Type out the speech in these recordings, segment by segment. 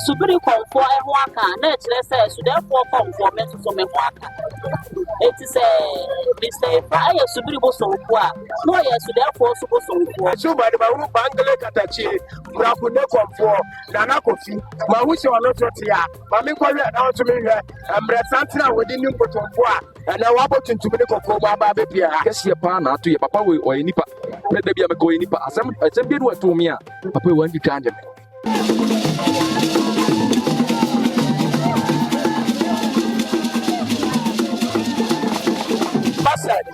Subiri Akomfuo ehwaka na ekire say Sudefo Akomfuo meso so mehwaka. It is Mr. Effah Subiri Bosomfuo a no ye Sudefo so Bosomfuo. So by the Baru Bangale Katachi, Brakude Akomfuo, Nana Kofi, Mahusi Onototia, Mami Korea now to me and Bresantina within you Botomfoa, and I want to make a Koma Baby. I guess your partner to your papa or any pa. Let there be a going nipa. As I'm being what to me, Papa won't be kind of me.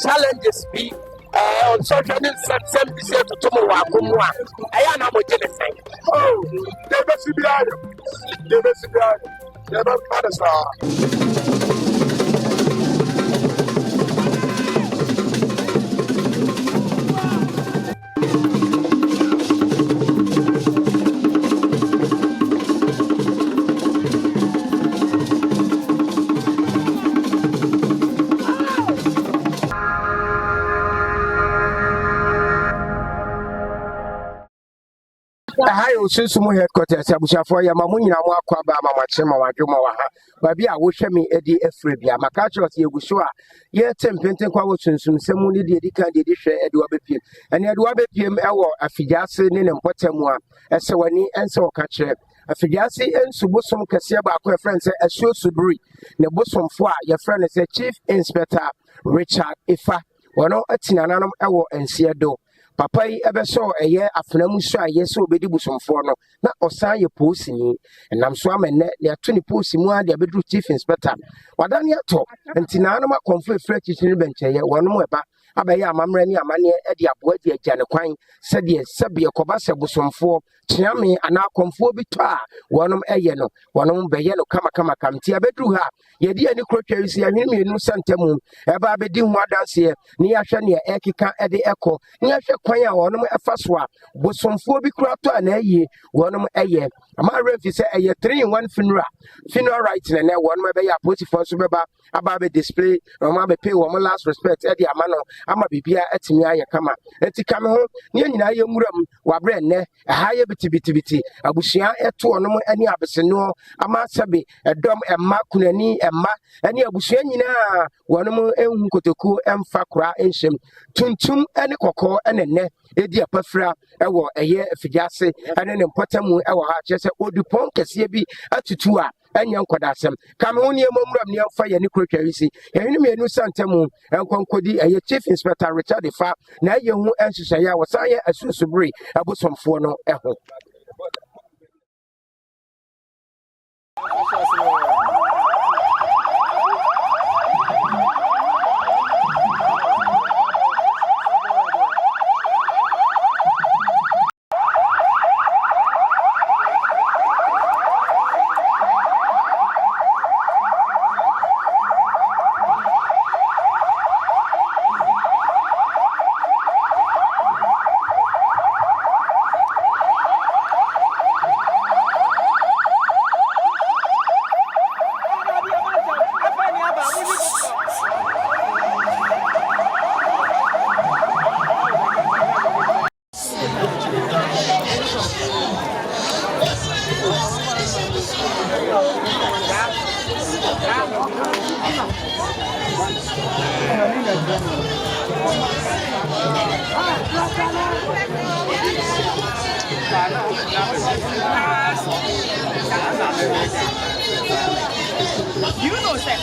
Challenges be on social news some be said to Tomowa Kumwa. I am not saying. Oh, never see behind. Never see behind. Never matters. Hi, Susumu headquarters, Abushafo, Yamamunia, Kwaba, Mamachema, Wajuma, Babia, Wushemi, Eddie Efribia, Macachos, Yugusua, yet 10 Pentecost, Semuni, the Edican, Edwabepim, and Edwabepim, Ewa, Afijasi, and Potemua, Esawani, and so catcher. Afijasi and Subusum Kasiaba, friends, Asuo Subiri, the Bosomfuo, your friend is a Chief Inspector Richard Effah, one of Atinanam Ewa and Siado. Papa yi ebeso eye afnamu so aye so obedi busomfo no na osan ye posi ni enam so amene ne ato ni posi mu ade abedru chief inspector wadane ato ntina anoma konfo efra chichiri bencheye wonom eba abaye amamra ni amane e de aboa de agya ne kwan sede sebe koba se busomfo Tiami and Akomfuo bitwa wonom eye no wonom beye no kama kamti abedru ha ye di ani krotwa isi ahwemi nu santemu eba abedi hu adanse ni ahwe ne ekeka ede eko ni ahwe kwan a wonom efa so a bosomfuo bi krato ana aye wonom eye ama refi se eye 3-in-1 funeral right ne wonom be ya potifo so beba aba be display no be pay wo last respect ede amano ama bibia atimi aye kama enti kame ho ni nyina ye muram wabre ne haye biti abusia eto onom ani abeseno ama sabe edom emma kunani emma ani abusia nyina wonom enhu kotoku emfa kora enhyem tuntum ani kokko enenne edi apafra ewo eye afijase ane ne mpotamu ewo ha kyese odupon kese bi atutu a anya nkodasem kame ho ne mamuram ne amfa ye ne krotwa wisi ye ne menu santemu enkonkodi eye chief inspector Richard Effah na ye hu enhyehyɛ ya wosaye Asuo Subiri Bosomfuo no eho You know, say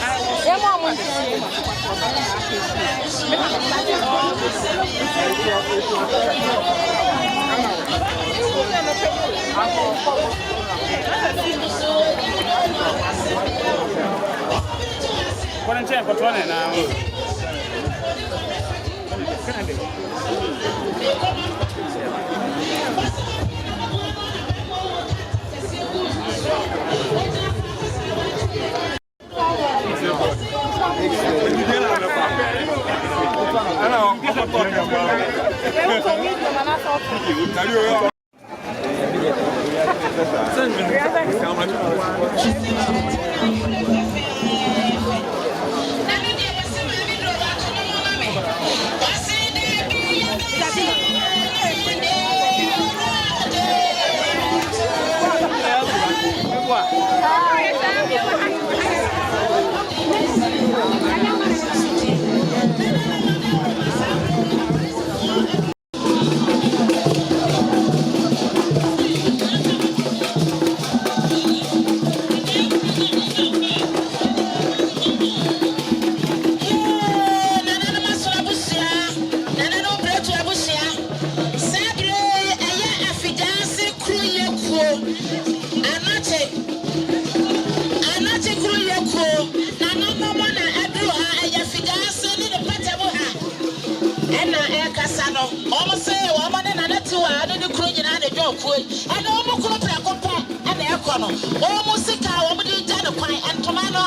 Koi, and almost and the econo, almost sick, almost done a pine and tomato.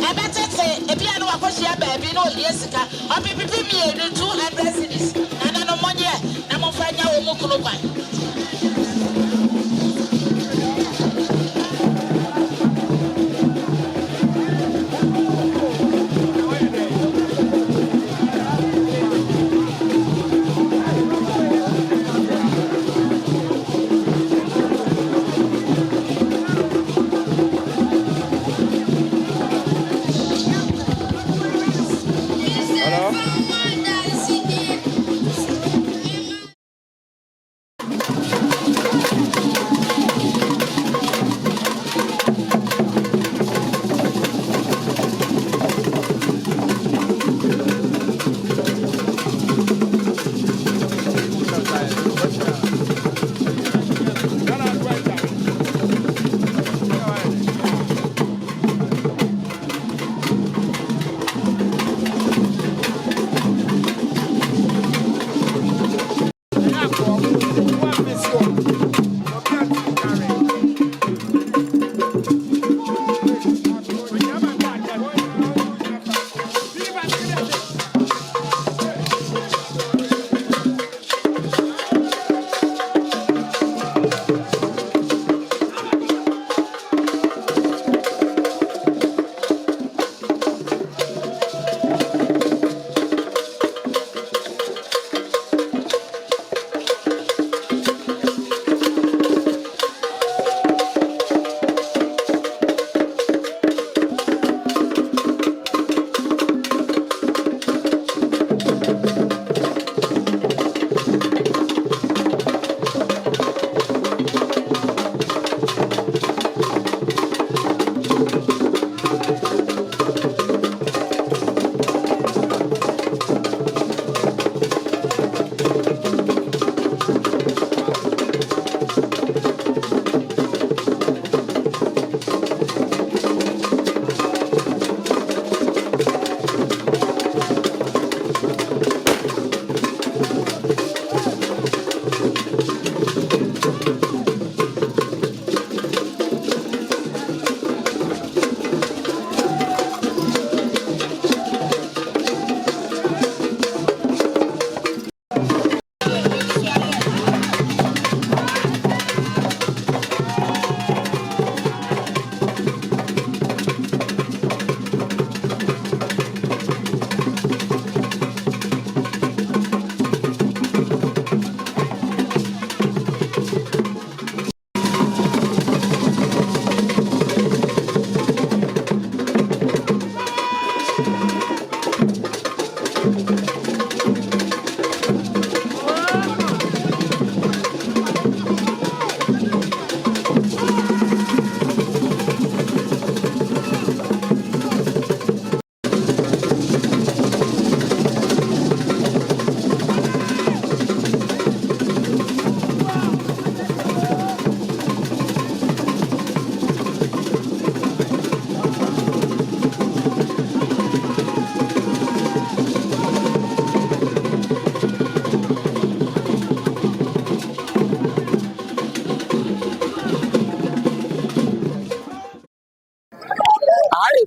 I better say, if you know what she had, baby, no, Jessica, I'll be me 200 cities, and I know money, I'm on fire, almost.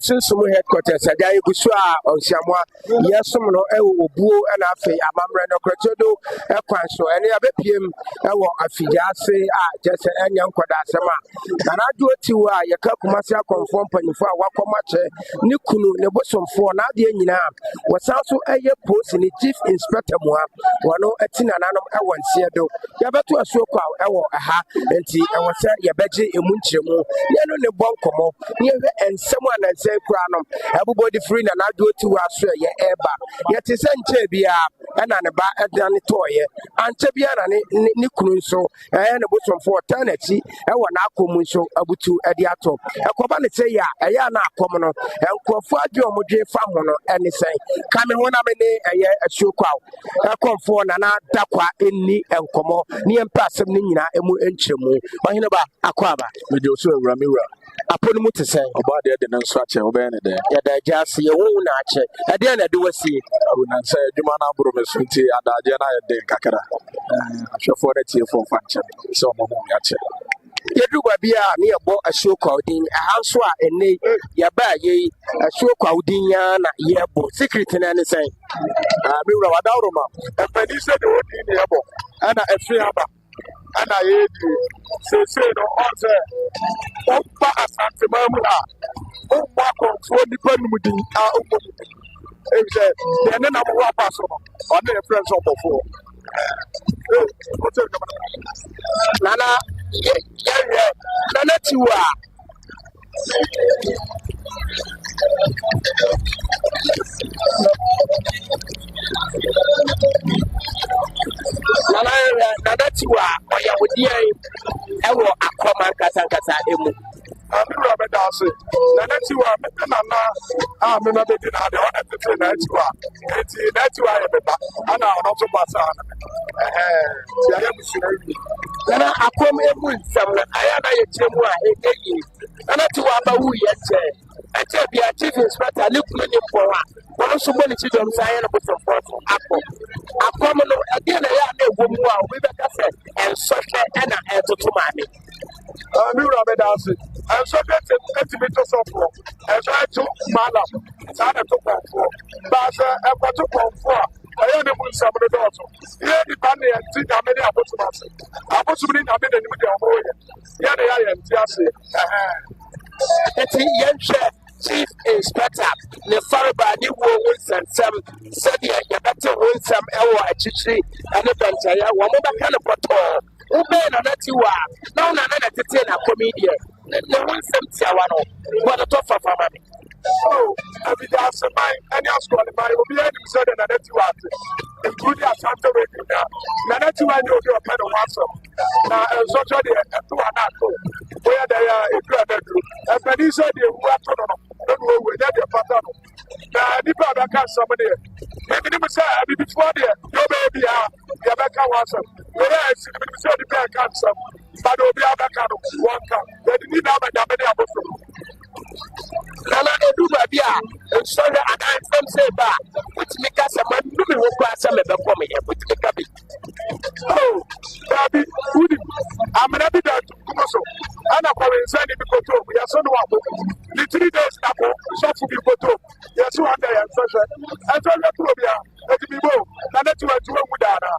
Sunsum headquarters ada ibusu a onsiamwa yesum no ewo obuo na afi amamre no krotodo ekwan so ene abepiem ewo afija ase a jese enya nkoda asema na radio tiwa yeka kumasi akomfuo mpanyifo a wakomache ni kunu ne bosomfuo na ade nyina wasanso eye post ni chief inspector moa wono atina nanom ewo nsiedo yabeto Asuo Kwao ewo aha enti ewo se yebeje emunchiremu ne no ne bonkomo ne hwe ensemu ananse kuranom everybody free na radio tiwa so ye eba yete se nche bia na ne ba edane toye anche bia na ne kunu nso ne bosomfuo tanachi ewo na akomu nso abutu ade ato ekoba ne se ya eya na akom no enkrofo ade omodwe fa ho no ene sen kame ho na me ne eye Asuo Kwao Akomfuo na na dakwa enni enkomo ne empa asem ne nyina emu enchemu ohene ba akwaba me de so awura Upon Mutisen, about the other structure, obeying it there. Yada just your own archer. At the end, I do see. I would not say, Jumana Brumesunti and Adjana de Kakara. I'm sure for the tea for function. So, Momuache. Yadu Babia near Bo Asuo Kwao a house and nay, Yaba ye, Asuo Kwao Yabo, secret in anything. Mira Wadauruma, and when he said the word in the abo, and a free haba, and I ate you. Say, no answer. Opa Asante Mamma, Akomfuo the Penmudi, he said, the end of our personal, on the friends of before. Nana, Nana Tiwa. Nana Tiwa, or Yahudia, Ewo Akoma Kasankasa Emu. I'm Robert Darcy. Nana Tiwa, Nana, I'm not the other to Natua. It's Natua, and I'm also Basan. Nana Akom Emu, some Ayana Chemua, Nana Tiwa Bawu yet. I tell you, a chief inspector, look for her. One so many children sign up for Apple. A common again, I am a woman with a cassette and such an answer to mommy. I'm Robert Darcy. I'm so sentimental software. As I took Malam, Sana to Kwabena, Basa, and what to Kwabena. I only want some of the daughters. Here the banner and think how many opportunities. I was reading a minute with your boy. Here they are, and just say, Chief Inspector, the Faraba, New Woods and some said, you better win some hour at Chichi and a Bantaya, one more kind of patrol. Who made a Natiwa? No, none of the 10 are comedian. No one sent Sawano. What a tough of family. Oh, every day after mine, and your squad, my will be any said and a Natiwa, including a Santa Rita. Natiwa, you're a kind of awesome. Now, as such a day, and 2 are not cool. Where they are in bedroom. And when he said you were don't know where they're pattern. Now, the brother can't somebody. Maybe they say, before there, your baby, your back was whereas you said the back cancer, but will be a back one cup. They didn't have a damage of Nana do Babia, and so that I some say back, which make us a man who will pass some of the woman, which make up it. Oh, baby, I'm an evident to Kumoso. And I'm going to send it to we are so noble. The 3 days ago, so for people to yes, 1 day and such. And so let me go. And that's what you want with Dana.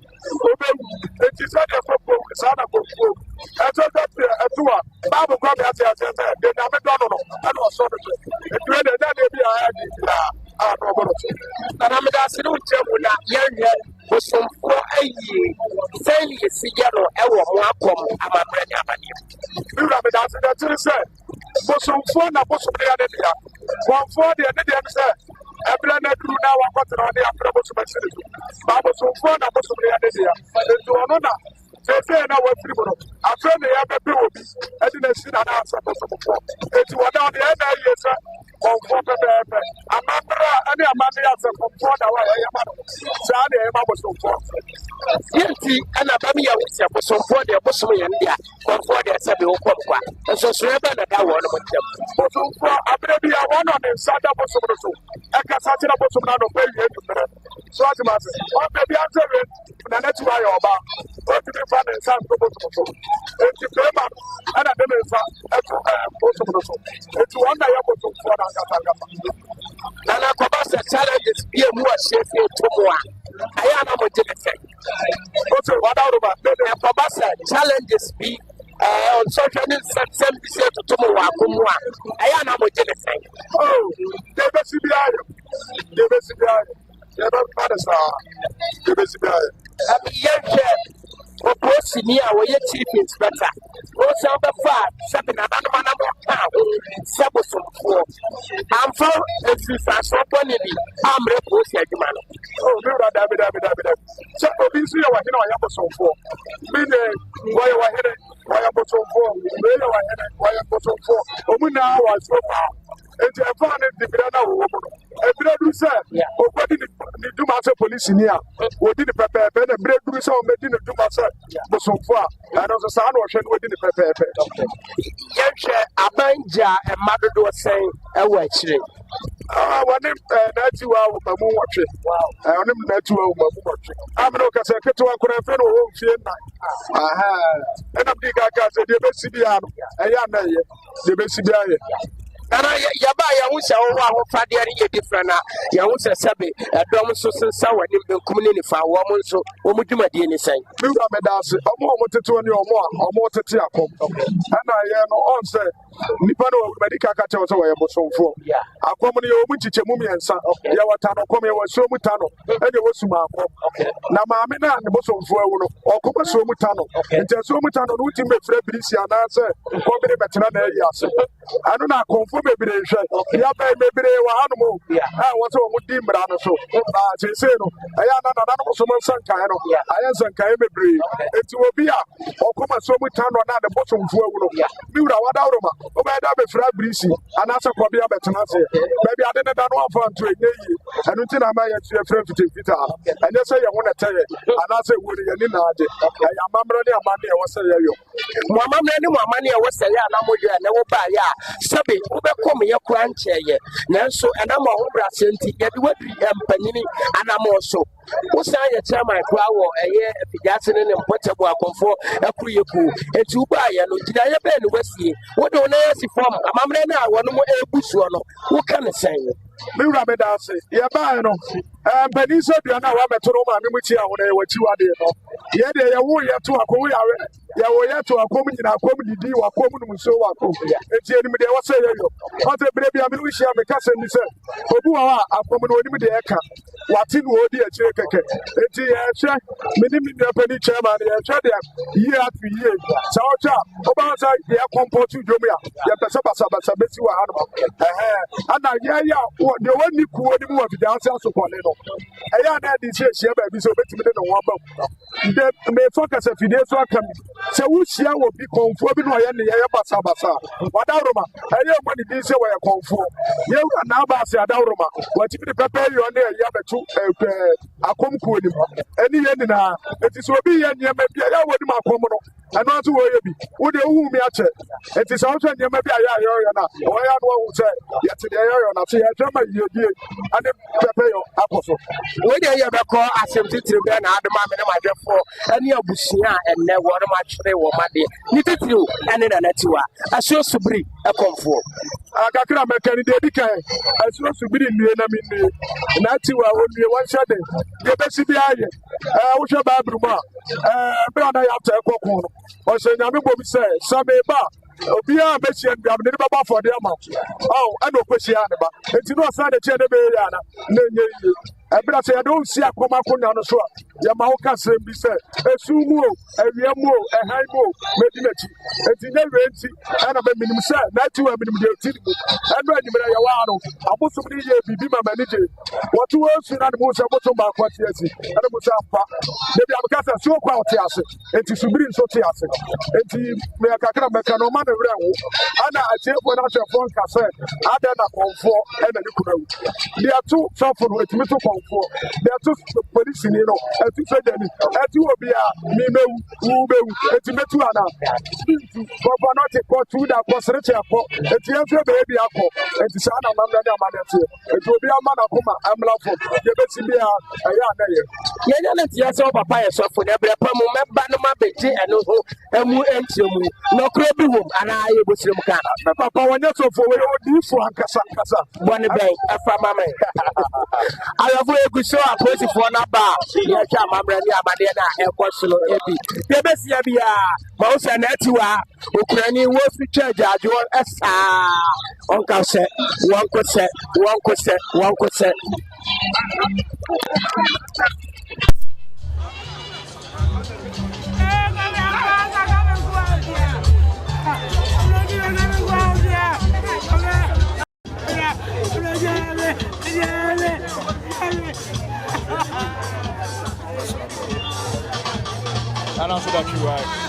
It is not a football, it's not a football. And so that's a tour. Bible come as I said, they never done and was sort of it. That they be a and I'm asking you, young Bosomfuo ayi send you see yellow ewo mwakom amabranya amani Mira me that say Bosomfuo na Bosomfuo de dia Bosomfuo de dia say ebra na duru na wakotro de afra Bosomfuo Bosomfuo na Bosomfuo de dia eto ono na say na wa free bono afra me ya be obi e di na si na na asa Bosomfuo eto ona de na yesa Comfort Amabra and Amabia comfort our Yamano. Sadi Bosomfuo. Yenti and Abamia with Bosomfuo de Bosom India, comfort the Sabi Okompa, and so Sreba and that one of them. Bosomfuo, Abrebia one on the Sada Bosomfuo. I can say that Bosomano pay you. So as a master, what may be answered, and that's why you're about. What to be found in San Bosomfuo. It's a claim and a demonstration at Bosomfuo. It's one day Bosomfuo. Nana Kobasa challenges be a more safe to one. I am a Jennifer. What out about Kobasa challenges be on social some to Tomoa. I am a Jennifer. Oh, never see the never Senior, where your chief inspector. Also, the fact, something another man Bosomfuo. I'm for a sister, so funny. I'm reposing man. Oh, David. So, this year, I know Bosomfuo. Meaning, why I had it, why I Bosomfuo, why I Bosomfuo. Omuna was so far. And the advantage the Grana woman. And Gradu said, oh, what did you do my anaasɛ polisi ni a wɔdi ne pɛpɛɛpɛ na berɛ duru sɛ wɔmɛdi ne dwuma sɛ bosomfo a ɛno nso saa na wɔhwɛ no wɔdi ne pɛpɛɛpɛ yɛhwɛ aban gya ɛma dodoɔ sɛn ɛwɔ akyire wɔne naatiwa a wɔma mu wɔtwe ɔne naatiwa a wɔma mu wɔtwe amene wokasɛ ketewa nkora mfɛ no wɔwɔ mfie nnan ɛnam de kaka sɛ deɛ bɛsi biara no ɛyɛ ana ɛyɛ deɛ bɛsi biara yɛ Nana yaba yɛho sɛ wɔwɔ ahofadeɛ no yɛ different a yɛho sɛ sɛbe ɛdɔm nso sensa w'anim benkum ne nifa wɔm nso wɔn dwumadie ne sɛn mewura meda ase ɔmo a ɔmotetew ne ɔmo tete akɔm ɛna yɛ no ɔn sɛ nnipa no madi kaka kyɛw sɛ wɔyɛ bosomfoɔ akɔm no yɛwɔ mu nkyekyɛmu mmiɛnsa yɛwɔ tanokɔm yɛwɔ suo mu tano ɛne ɛwɔ suma akɔm na maame no a ne bosomfoɔ awu no ɔkɔbɔ suo mu tano nti suo mu tano no wotumi bɛfrɛ birisi anaasɛ kɔbere bɛtena na ayi ase ɛno na akɔmfo bebree hwɛ yɛbɛn bebree wɔ hanom a wɔn sɛ wɔn di mmara no so seesei no ɛyɛ anananom so mo nsankae no ayɛ nsankae bebree eti obi a ɔkɔma so mu tano na ne bosomfoɔ awu no mi wura wadawroma wobɛyɛ dɛ bɛfrɛ abirisi anaasɛ kɔbea bɛtena ase baabi ade ne da no amfa nto ɛnyɛ yie ɛno nti na ama yɛtu yɛfrɛ mfitamfitaa ɛnyɛ sɛ yɛho ne tɛyɛ anaasɛ ɛwuo no yɛni naagye ɛyɛ amammerɛ ne amanne ɛwɔ sɛ yɛyɔ mo amammerɛ ne mo amanne ɛwɔ sɛ yɛ ana moyɛ na wobaeɛ a sɛbe wobɛkɔ me yɛ kora nkyɛeɛ nanso ɛnam ahobrɛasɛ nti yɛde waduri mpanyini anamɔ so wosan yɛ chairman Kwao wɔ ɛyɛ afidase ne mpɔtɛbo akɔmfoɔ ɛkoro yɛ ku enti wobaeɛ no gyinaeɛ bɛɛ ne wasie wode wo na yɛsi fam amammerɛ no a wɔno mo ɛbu soɔ no woka ne sɛn me wura meda ase yɛbaeɛ no mpanin sɛ aduane a wabɛto no maame mu kyia wo no yɛwɔ akyiwadeɛ no yɛdeɛ yɛwo yɛto akɔwo yɛawe yɛwɔ yɛto akɔm nyina akɔm didi wakɔm nom nsuo wɔ akɔm enti anim deɛ ɛwɔ sɛ yɛyɔ ɔsɛ berɛ bia mene wohyia meka sɛ ni sɛ obi wɔ hɔ a akɔm no ɔnim deɛ ɛka wate no ɔdi akyire kɛkɛ enti yɛhwɛ menim ne nnuapa ne kyɛma no yɛhwɛ deɛ yie ato yie sɛ wohwɛ a wobɛwɔ sɛ deɛ kɔmpɔto dwom a yɛpɛ sɛ basabasa bɛsi wɔ hanom ana yɛyɛ a deɛ wɔnni kuo no mu wɔ fidaase asopɔne no ɛyɛ a na ɛde sɛ ahyia baabi sɛ wobɛtumi de ne ho aba mu de mefa kasa fidie so aka mi sɛ wohyia wɔ bi kɔnfoɔ bi na ɔyɛ ne yɛyɛ basabasa wadawroma ɛyɛ mmɔ ne din sɛ wɔyɛ kɔnfoɔ yɛwura naabaase adawroma watumi de pɛpɛ yɛ ɔne ɛyɛ abɛto akɔm kuo nim ɛne yɛ nyinaa ɛti sɛ obi yɛ nneɛma bi a yɛ wɔnim akɔm no ɛno nso wɔyɛ bi wode wohu mi akyɛ ɛti sɛ wohwɛ nneɛma bi a yɛ ayɛyɛ no a wɔyɛ no wahu sɛ yɛte deɛ yɛyɛ no sɛ yɛhwɛ ma yiedie ane pɛpɛ yɛ akɔ so wode yɛbɛkɔ asɛm titiri bɛɛ na adoma me ne madwɛfoɔ ɛne abusua a ɛnnɛ wɔnom atwere wɔ madeɛ ne titiriw ɛne nanatiwa Asuo Subiri Akomfuo kakra mɛka ne deɛ di kan Asuo Subiri nnue na mennue natiwa wɔnnue wɔnhyɛ den deɛ bɛsi bi ayɛ wohwɛ baabiri mu a berɛ a na yɛatɔ ɛkɔ ko no ɔhyɛ nyame bɔ mi sɛ sɛ meba obiara bɛhyia no biam ne ne bɛbɔ afɔdeɛ ma ɛna ɔkɔhyia ne ba enti ne ɔsan ne kyɛ ne bɛyɛ ana na ɛnyɛ yie ɛberɛ sɛ yɛde wo nsi akɔm akonnwa no so a yɛma wo ka sɛm bi sɛ ɛsu mu o awia mu o ɛhan mu o mɛdi n'akyi enti nyɛ wie nti ɛna bɛmenim sɛ n'akyi wɔ menim deɛ ɔti ne mu ɛno anwummerɛ yɛwɔ a no abosom no yɛ biribi ma m'ani gye wɔto wɔ asu na ne mu sɛ bosom baako ate asi ɛne mu sɛ ampa da bia meka sɛ suo kwa wote ase enti Subiri nso te ase enti meyɛ kakra mɛka no ɔma ne werɛ wo ana atiefoɔ no ahyɛfoɔ nka sɛ adɛn na kɔmfoɔ ɛna ne kuna wu deɛ to sɔfo no ɛtumi to kɔmfoɔ deɛ to polisini no ɛtu sɛgyani ɛtu obi a memɛwu wobɛwu ɛti mɛtu ana nti kɔmfoɔ no te kɔtu da kɔserekye akɔ ɛti yɛmfɛ baabi akɔ ɛti saa na mammerɛ ne amane teɛ ɛti obi ama nakoma amlafo yɛbɛsi bi a ɛyɛ anɛyɛ yɛnyɛ no teɛ sɛ wo papa yɛ sɔfo na ɛberɛ pa mu mɛba no mabɛgye ɛno ho amu ɛnkyerɛ mu nɔkorɔ bi wom anaa yɛbɔsirem ka papa wɔnyɛ sɔfo wɔyɛ odiifo ankasa bɔne bɛn ɛfa ma me ayɔfo ɛgu so a polisifoɔ no aba a yɛhwɛ amammerɛ ne amadeɛ no a ɛkɔ so no bi yɛbɛsia bi a ma wo sɛ naatiwa a okurani wɔfi twa agyaadwoɔ ɛsaa ɔnka sɛ wɔnkɔ sɛ And also that you right.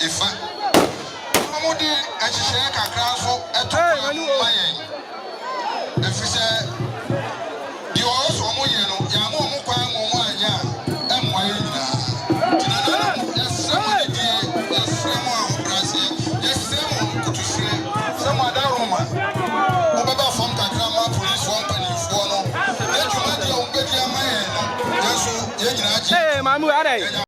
Effah. Amudi ehye kakra so eto mayen. Efise di o so mo ye no ya mo mo kwan mo anya emwa ye nyina. Tinana no yesem di yesem a brase yesem kutusire sem ada Roma. Obeba fam kakra ma police won panifo no. Ejuma di o bedi amayen no. Yeso ye nyina aji. Hey mamu are.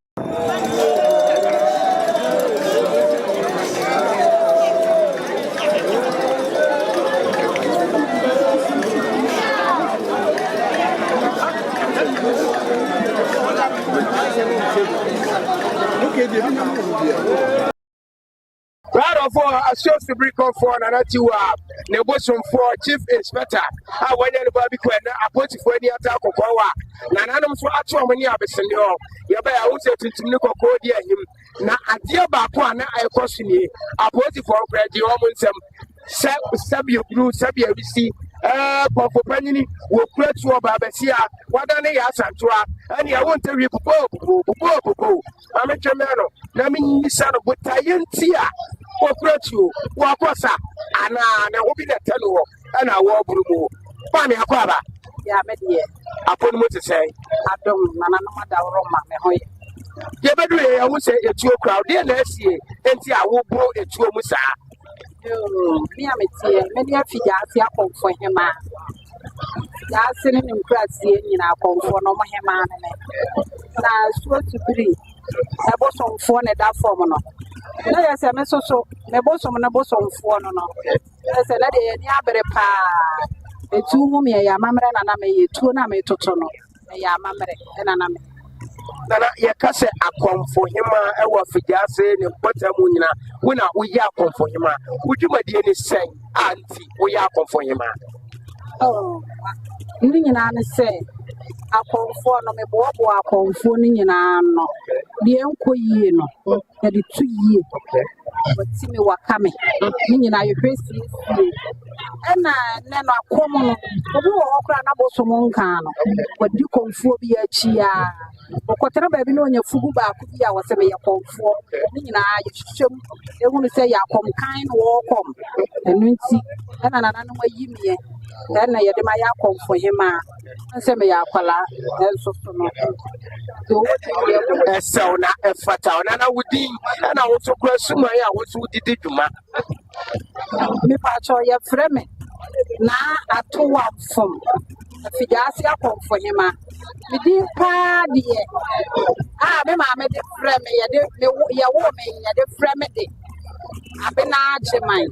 Proud of Asuo Subiri for Nanatiwa, Bosomfuo Chief Inspector. I went in the Babiquena, a party for any attack of Kwao. Nananum so actual money of Senor. Yaba, I would say to Nico Codia him. Now, at the Bakwana, I question ye, a party for graduate. Sabio Blue, Sabia, we see. Papa Panini will crack to a Babasia. What are they asked to her? And I want to reap I'm a Germano. Naming son of Butayentia. Or crack you, Wakwasa, and I will be the Telu, and I walk through. Pammy Aquaba. Yeah, maybe upon what to say. I don't know Roma. Yeah, but I would say a two crowd, dear Nessie, and see I will blow a two musa. Me, many of you are for him. That's in Impressive in our comfort, no man. Now, sure to be a Bosomfuo that formula. Yes, I mean, so the Bosomfuo, no. As a lady, any other pa. A 2 women, a mamma and I may 2 name to tono, a mamma and an ame. Nana, your cousin, Akomfuo him, I was for just saying, Potamuna, when we are for him. Would you, my dear, say, Auntie, we are for him? Oh, you say, Akomfuo no me bobo Akomfuo ni nyina no de enko yie no e de tu yie wati me wakame ni nyina ye hwesi ena ne no akom no obi wo okra na bosom nka no wadi Komfuo bi achi a okotere ba bi no nya fugu ba ku bi a wose me ye Komfuo ni nyina ye hwehwem ehunu se ya kom kan no wo kom enu nti ena nana no mayi miye ena ye de ma ya Akomfuo hema nse me ya kwala enso so no so na Effah na wudi na wo so kura suma ya wo so didi dwuma me pa cho ye freme na atowa fom afigasi Akomfuo hema me di pa die me ma me de freme ye de ye wo me ye de freme de abena cheman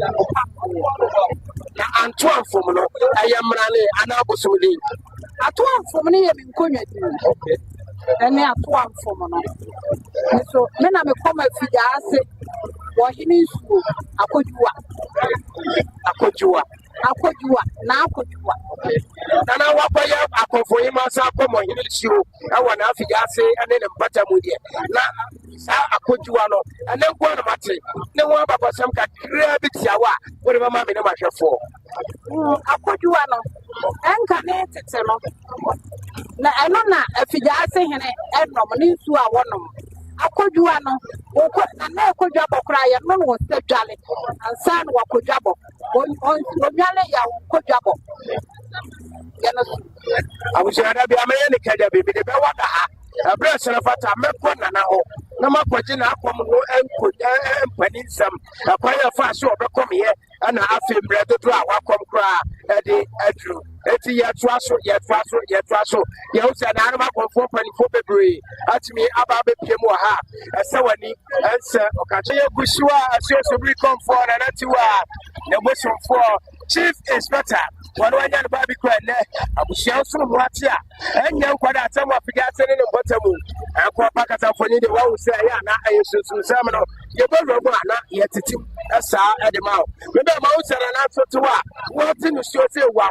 na Antoine fom no ayamrane ana bosomli Atuan for me, okay. And they are 2 for no. So, when I'm a common figure, what he means to Akojua, now Akojua. Nana Wapaya, Akomfuo him as Akomo, he needs you. I want to figure and then Patamudia. Now, Akojuano, and then Guanamati. No one about some kind of rabbit yawa, whatever mammy no matter for. Akojuano, and connected, na eno na afigase hene ennom ni nsu a wonom akodua no na akodua bokra ya no wo sedwale ansa no akodua bo onwale ya akodua bo ya no abushara bi ameye ne kaja bi de be wada ha abres na fata mekọ na ho na makwaje na akom no empani nsam akwaya fa so obekom ye ana afembre dodo a wakom kra de adru eti yetwaso ye usa na anuma Akomfuo panifo bebre atimi aba bepiem wa ha ese wani ense okache ye gushua Asuo Subiri comfort na natiwa na Bosomfuo Chief Inspector wano wanya no babi kwa ne abushia so no atia enya nkwada atam afiga atene ne botamu akwa pakata foni de wa usa ya na ayesusu sam no ye bodro na ye titim esa edema me be ma usa na totowa what no show say wa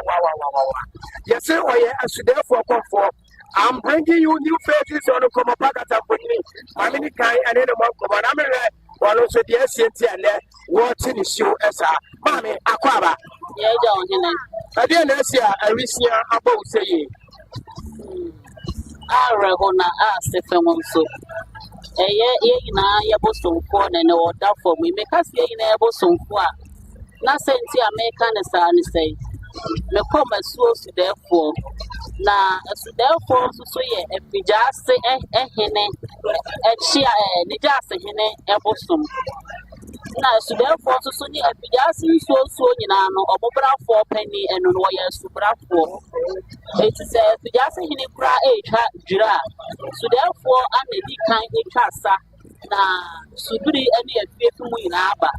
yes sir oye asudefo Akomfuo I'm bringing you new faces on the Nkomopa foni amini kai ane ne mo Nkomopa na me one also the SNT and watching the show esa mami akwaba yeah John hene ade na sia arisia about say Arehona Stephen Monso. Ye na ye Bosomfuo na ne oda for me make us ye na Bosomfuo na senti America na sa ni say me come Asuo so therefore na so therefore so ye efijase hene chia ni jase hene Bosom na so therefore so ni efijase so nyina no obobrafo pani eno no ye subrafo it is efijase hene kura twa dwira so therefore anedi kan twasa na Subiri ani afiefu mu nyina aba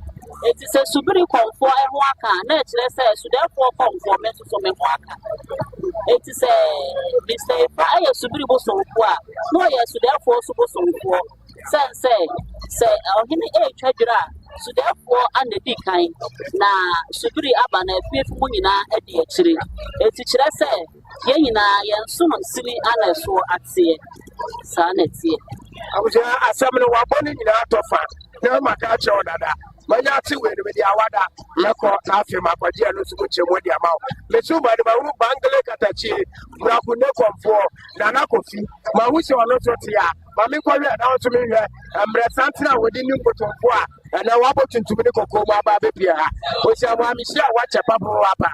it is a Subiri Komfuo ho aka na kire say so therefore Komfuo me so me ho aka it is a Mr. Effah Subiri Bosomfuo no ye so therefore so Bosomfuo say say ɔhene ɛretwa dwere a sudafoɔ ana di kan na subiri aba na afiefo mu nyinaa adi akyire eti kyerɛ sɛ yɛn nyinaa yɛn so no sini ana ɛso ateɛ saa na ɛteɛ abusua asɛm no wabɔ ne nyinaa tɔfa na maka kyerɛ wo dada manya ate wei no mede awada mɛkɔ na afei makɔgye no nso mu kyɛ mu de ama wo mesu ba de mahu bangele katakyi brako ne kɔmfoɔ nana kofi mahu sɛ ɔno so te a ma menkɔhwɛ na wo so mehwɛ mmerɛ santene a wɔde ne nkotomfoɔ a ɛnɛ wabɔ tuntum ne kɔkɔɔ mu aba bɛpie ha ɔsia mo amehyia a wakyɛ papo aba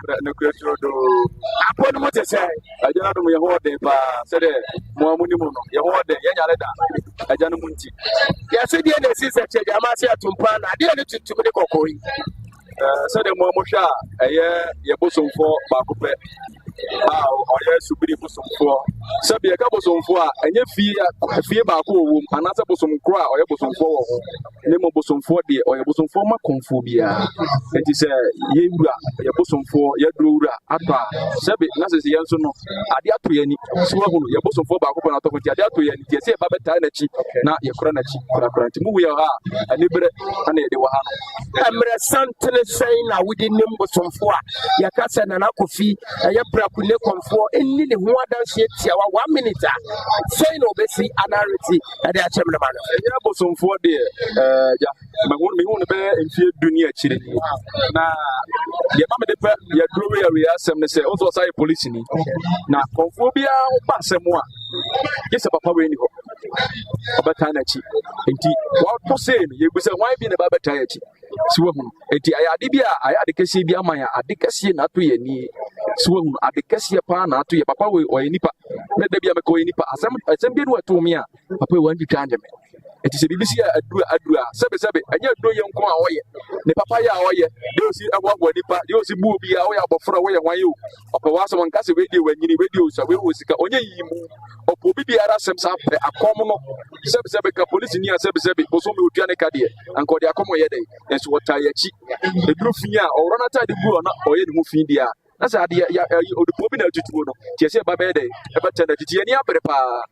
apo no mu te sɛ agya no mu yɛho ɔden paa sɛdeɛ mo amu ni mu no yɛho ɔden yɛnyare da agya no mu nti yɛsɛ deɛ na ɛsi sɛ kyɛ gyama se atompa na adeɛ ne tuntum ne kɔkɔɔ yi sɛdeɛ mo amu hwɛ a ɛyɛ yɛ bosomfoɔ baako pɛ a ɔyɛ subiri bosomfoɔ sɛbi yɛka bosomfoɔ a ɛnyɛ fie baako wɔ wom anaasɛ bosom koro a ɔyɛ bosomfoɔ wɔ ho ne mu bosomfoɔ deɛ ɔyɛ bosomfoɔ ma kɔmfoɔ biara nti sɛ yɛwura yɛ bosomfoɔ yɛduro wura atɔ a sɛbi na sɛ yɛn nso no ade ato yɛn ani so wahu no yɛ bosomfoɔ baako pɛ na atɔ nti ade ato yɛn ani tiɛ sɛ yɛba bɛtaa n'akyi na yɛkora n'akyi korakora nti mu wuyɛ hɔ a anibere ana yɛde wɔ ha no mmerɛ santene sɛn na wode nim bosomfoɔ a yɛka sɛ nana kofi ɛyɛ brako ne kɔmfoɔ ɛnni ne ho adanseɛ tia wa 1 minute a sɛn na obɛsi anareti ɛde akyɛm no ma no ɛyɛ bosomfoɔ deɛ ya mehu no bɛyɛ mfie duni akyire na deɛ ma mede pɛ yɛduro yɛwei asɛm ne sɛ wo sɛ ɔsa yɛ policeni na kɔmfoɔ biara woba asɛm a gye sɛ papa wei ni hɔ ɔbɛtaa n'akyi nti wɔtɔ sei no yɛbu sɛ hwan bi na ɛbɛbɛtaa yɛ akyi si wahu nti ayɛ ade bi a ayɛ ade kɛseɛ bi ama yɛ ade kɛseɛ na ato yɛ ani si wahu ade kɛseɛ paa na ato yɛ papa wei ɔyɛ nipa na da bi a mɛka ɔyɛ nipa asɛm bi no ɛto me a papa wei wantwitwa anyɛ me nti sɛ biribi si yɛ aduru a sɛbesɛbe ɛnyɛ aduro yɛ nko a ɔyɛ ne papa yɛ a ɔyɛ deɛ osi ɛboaboa nipa deɛ osi bu obi a ɔyɛ abɔfra a ɔyɛ hwan yi o ɔpɛ w'asɛm nka sɛ weidie w'anyini weidie osa weiwɔ sika ɔnyɛ yiyi mu ɔpɛ obi biara asɛm saa pɛ akɔm no sɛbesɛbe ka polisi ni a sɛbesɛbe bosom mi otua ne ka deɛ anka ɔde akɔm ɔyɛ dɛn nso wɔtaa yɛ akyi eduru fi a ɔwɔ n'ataade gu ɔna ɔyɛ ne ho fi deɛ a na sɛ adeɛ odipo bi na atutuo no tiɛ sɛ ɛba bɛyɛ dɛn ɛbɛtɛ na titi ani abere paa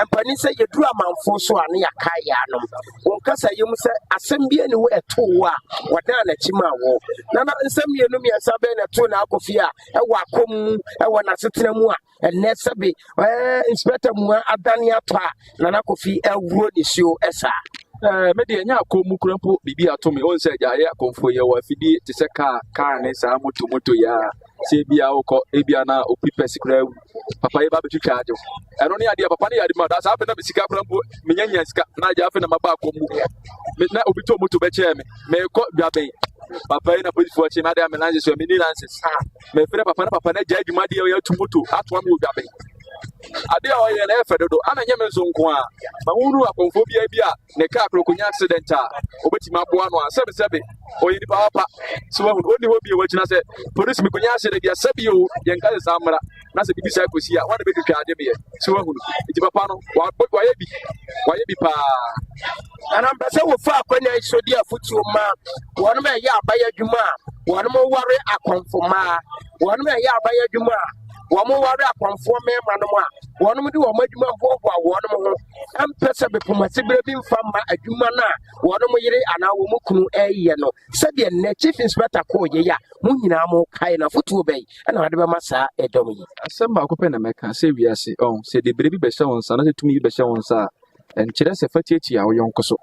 mpanin sɛ yɛduru amanfo so a ne yɛka yɛ anom wɔn kasa yɛ mu sɛ asɛm bi ani wo ɛto wo a wɔdan n'akyi ma wo na nsɛm mmienu mmiɛnsa bɛyɛ na ɛto na akɔ fie a ɛwɔ akɔm mu ɛwɔ n'asetena mu a ɛnɛ sɛbi inspector mu adane atɔ a nana kofi ɛwuro ne suo ɛsa me deɛ nyɛ akɔ mu kura mpo biribi ato me ɔn sɛ agya ayɛ akɔmfoɔ yɛ wɔ afidie te sɛ kaa ne saa moto yɛ a sɛ ebia wokɔ ebia na opi pɛsi kura awu papa yɛ ba bɛtwitwa agye ɛno ne adeɛ papa ne yɛ ade ma da saa afei na mesika kura mpo menyanya sika na agya afei na maba akɔ mu na obi tɔ moto bɛkyɛɛ me mekɔ dwabɛn papa yi na polisifoɔ akyi na ade ame lances so meni lances mefrɛ papa na gya adwuma deɛ ɔyɛ atu moto atoa me wɔ dwabɛn ade a ɔyɛ na ɛfɛ dodo ana nyɛ me nso nko a ma wuru akɔmfoɔ bi a ne kaa krokonya accident a obetimi aboa no a sɛbesɛbe ɔyɛ nipa wapa so wahu ɔni hɔ bi wɔkyina sɛ polisi mi konya accident bi asɛbi o yɛn ka saa mmara na sɛ bibi saa kosi a wɔde bɛtwitwa ade meɛ so wahu nti papa no wayɛ bi paa ana mpɛ sɛ wofa akɔnya isodi afotuo ma wɔnom ɛyɛ abayɛ adwuma a wɔnom ware akɔmfo ma wɔnom ɛyɛ abayɛ adwuma a wɔn ware akɔmfoɔ mmarima no mu a wɔn de wɔn adwuma boaboa wɔn ho ɛmpɛ sɛ bepɔmɔsibere bi mfa mma adwuma no a wɔn yere anaa wɔn kunu ɛyɛ no sɛdeɛ nnɛ chief inspector kɔɔ yɛ a mo nyinaa mo kae na fotuo bɛyi ɛna wɔde bɛma saa ɛdɔm yi asɛm baako pɛ na mɛka sɛ wiase sɛ de bere bi bɛhyɛ wɔn nsa na sɛ tumi bi bɛhyɛ wɔn nsa a nkyerɛ sɛ fa tietia a woyɛ nko so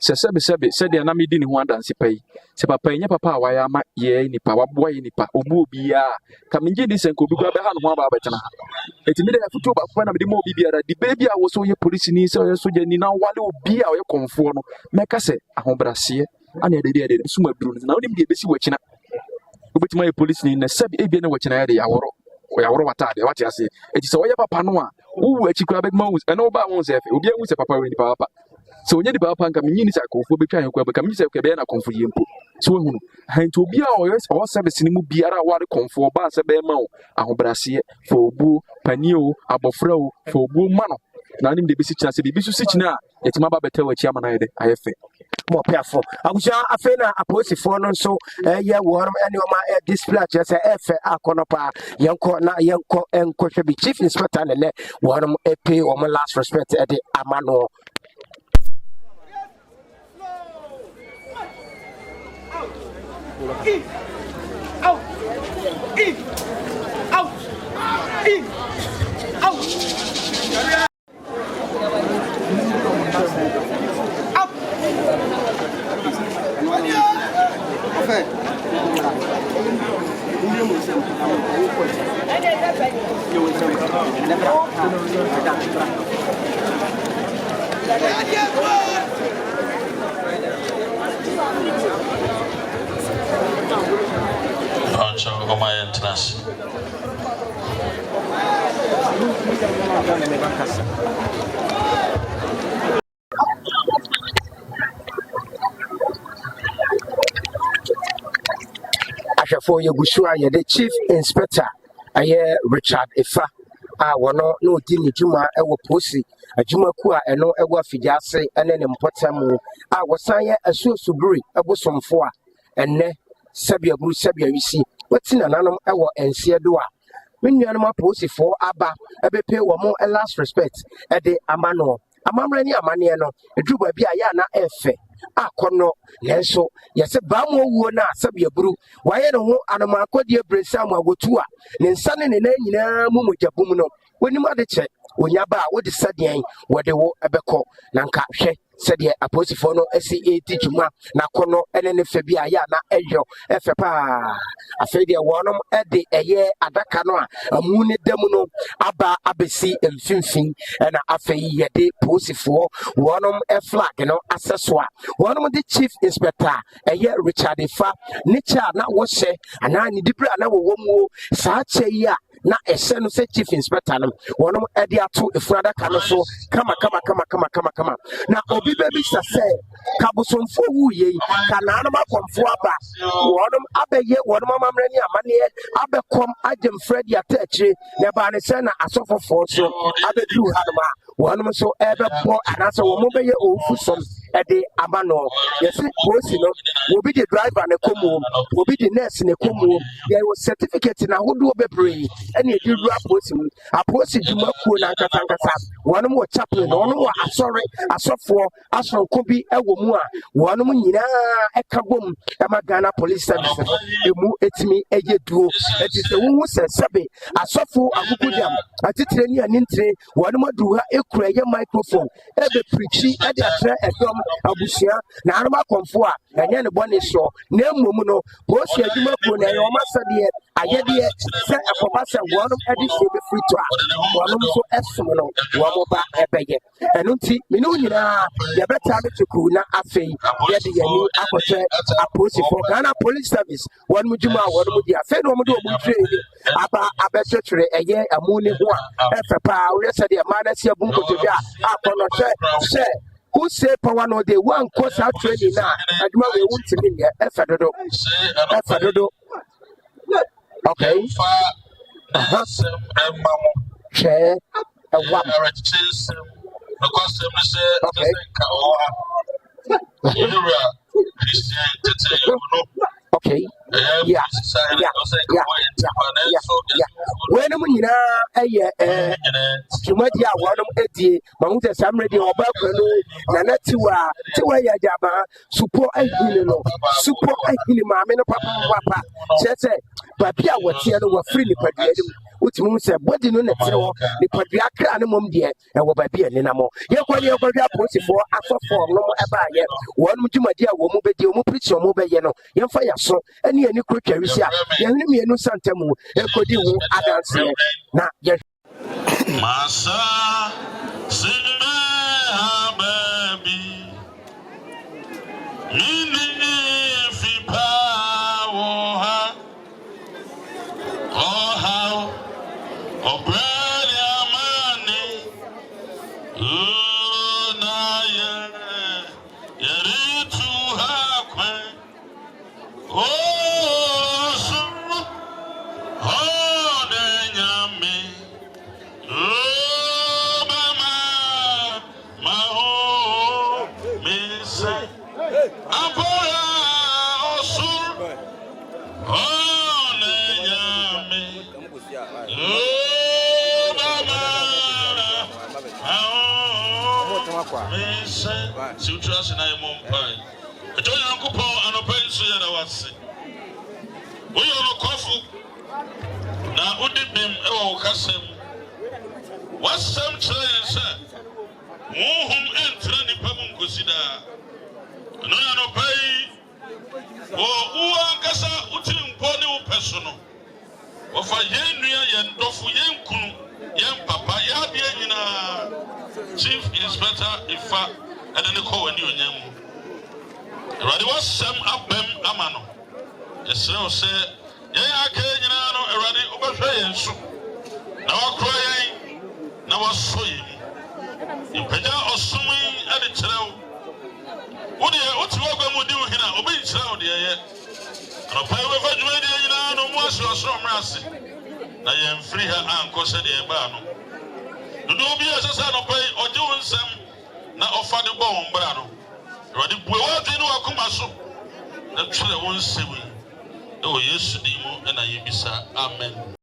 sɛ sɛbesɛbe sɛdeɛ na medi ne ho adanse pa yi sɛ papa yi nyɛ papa a wayɛ ama yɛ nipa waboa yɛ nipa ɔbu obiara ka megye di sɛ nka obi kora bɛha no ho aba abɛtena ha ɛti mede afotuo baako pɛ na mede ma obi biara de bere bi a wɔ sɛ woyɛ polisini sɛ ɔyɛ sogyani na wale obi a ɔyɛ kɔmfoɔ no mɛka sɛ ahobraseɛ ane ɛdedeɛde sum aduru no na wonim deɛ ɛbɛsi wakyina wobɛtumi ayɛ polisini na sɛbe ebia ne wakyina yɛde yɛaworɔ watadeɛ wate ase ɛti sɛ wɔyɛ papa no a wowu akyi koraa bɛma wo ɛna wobaa wo sɛ obi ahu sɛ papa wɔ nipa papa sɛ onyɛ nipa papa nka menyi ni sɛ akɔmfoɔ bɛtwa yɛn koraa bɛka menyi sɛ bɛyɛ na akɔmfo yɛ mpo sɛ woahu no nti obi a ɔwɔ service no mu biara a ware kɔmfoɔ baa sɛ bɛyɛma wo ahobraseɛ fa obuo pani o abɔfra o fa obuo ma no na anim de bɛsi kyina sɛ biribi so si kyina a yɛtumi aba bɛtɛ w'akyi ama no ayɛ dɛ ayɛ fɛ mɔpɛfo abusua afei na apolisifoɔ no nso ɛyɛ wɔn ɛne ɔma display akyerɛ sɛ ɛfɛ akɔ no paa yɛnkɔ nkɔhwɛ bi chief inspector ne nɛ wɔn ɛpɛ wɔn last respect ɛde ama no Out. In. Out. In. Out. Up. Okay. ahwɛfoɔ yɛgu so a yɛde chief inspector ɛyɛ Richard Effah a wɔno na ɔdi ne dwuma ɛwɔ posi adwumaku a ɛno ɛwɔ afidie ase ɛne ne mpɔtam mu a wɔsan yɛ Asuo Subiri Bosomfuo a ɛnnɛ sɛbea buru sɛbea wisi wɔti nananom ɛwɔ nseɛ do a me nuanom aposifoɔ aba ɛbɛpɛ wɔn last respect ɛde ama no amammerɛ ne amanneɛ no ɛduru baabi a yɛ ana ɛfɛ akɔnɔ nanso yɛsɛ baamo wuo no a sɛbea buru wayɛ ne ho anomaakɔdeɛ brɛsa mu agotu a ne nsa ne ne nan nyinaa mu mogyabum no wɔnim ade kyɛ onyaba a wode sɛdeɛn wɔde wo ɛbɛkɔ na nka hwɛ sɛdeɛ aposifoɔ no asi ɛdi dwuma na akɔnɔ ɛne ne fɛ bi a yɛ ana ɛyɔ ɛfɛ paa afei deɛ wɔnom ɛde ɛyɛ adaka no a amu ne da mu no aba abɛsi mfimfin ɛna afei yɛde posifoɔ wɔnom flag no asɛ so a wɔnom de chief inspector ɛyɛ Richard Effah ne kyɛ a na wɔhyɛ anaa ne dibere a na wɔwɔ mu saa kyɛ yi a na ɛhyɛ no sɛ chief inspector no wɔnom ɛde ato efunu adaka no so kama na obi baabi sɛ ka Bosomfuo wuye yi ka naanum Akomfuo aba wɔnom abɛyɛ wɔnom amammerɛ ne amanneɛ abɛkɔm agye mfrɛ de ata akyire na ɛbaa ne sɛ na asɔfofoɔ so abɛduru hanom a wɔnom nso ɛbɛbɔ anaasɛ wɔn bɛyɛ owufu som ɛde ama no yɛsi polisi no obi de driver ne kɔn mu obi de nurse ne kɔn mu yɛwɔ certificate na ahodoɔ bebree ɛna yɛde wura polisi mu apolisi dwumakuo na nkasa wɔnom wɔ chapel na wɔnom wɔ asɔfoɔ asɔnko bi ɛwɔ mu a wɔnom nyinaa ɛka bom ɛma Ghana police service emu etimi ɛyɛ duo ɛti sɛ wɔn sɛ sɛbe asɔfo agugudam atitire ne anintire wɔnom adu ha ekura ɛyɛ microphone ɛbɛ preachi ɛde atrɛ ɛdɔm abusua na anum Akomfuo a ɛnyɛ ne bɔne so na mmom no polisi adwumakuo na ɛyɛ wɔn asɛdeɛ ayɛdeɛ sɛ ɛkɔba sɛ wɔnom ɛde hyɛ bɛfiri to a wɔnom nso ɛsom no wɔn ba ɛbɛyɛ ɛno nti mene nyinaa yɛbɛtaa no tukuu na afei yɛde yɛni akɔkyɛ apolisifoɔ Ghana police service wɔnom dwuma a wɔnom di afei na wɔn de wɔn twɛ aba abɛtwetwere ɛyɛ amu ne ho a ɛfɛ paa wɔyɛ sɛdeɛ mmaa no si abu nkotodwe a akɔnɔhyɛ hyɛ who say power no day one course out training now adwuma we won timi nyɛ ɛfɛ dodo okay hwɛ ɛwam okay yeah when mu nyinaa ɛyɛ dwumadi a wɔnom ɛdie ma ho sɛ sammerɛ deɛ ɔba kura no nana tiwa yɛ agyaba supɔ ahini no supɔ ahini maame no papa kyerɛ sɛ baabi a wɔteɛ no wɔafiri nipadua no mu wotumi hu sɛ bɔdi no na tiri hɔ nipadua kra no mmom deɛ ɛwɔ baabi a nenam hɔ yɛkɔhwɛ apolisifoɔ asɔfoɔ nom ɛbaayɛ wɔnom dwumadi a wɔn mu bɛdi wɔn mu pirikyi wɔn bɛyɛ no yɛmfa yɛ so ɛne yɛne kuro twawisi a yɛhene mmienu santamu ɛkɔdi ho adanseɛ na yɛ Masa Sime Hababi Mini Fipa Woha Oha Obrani Amani Unaye Yeritu Hakwe Oh Suru Oh Denyame We are coffee. Now, would it be our custom? What's some saying, sir? Whom enter the Pamun Cusida? No, pay. Oh, Uangasa, Utim Pony personal. Of a yen dofu yen kunu, yen papa, Chief Inspector Effah, and then the call when you name. Ready was some up them amano. The snow say, I can't ready over and soup. Now I crying, now I saw you. In Peja or swimming at the trail. What you are going to do here? Obey child, dear. And a pay with a no more so mercy. I am free her uncle said the Ebano. Do not be as a son of pay or doing some, not offer the bone, Brano. Ready, what you know, I come as the children won't see me. Oh, yes, Demo, and I be amen.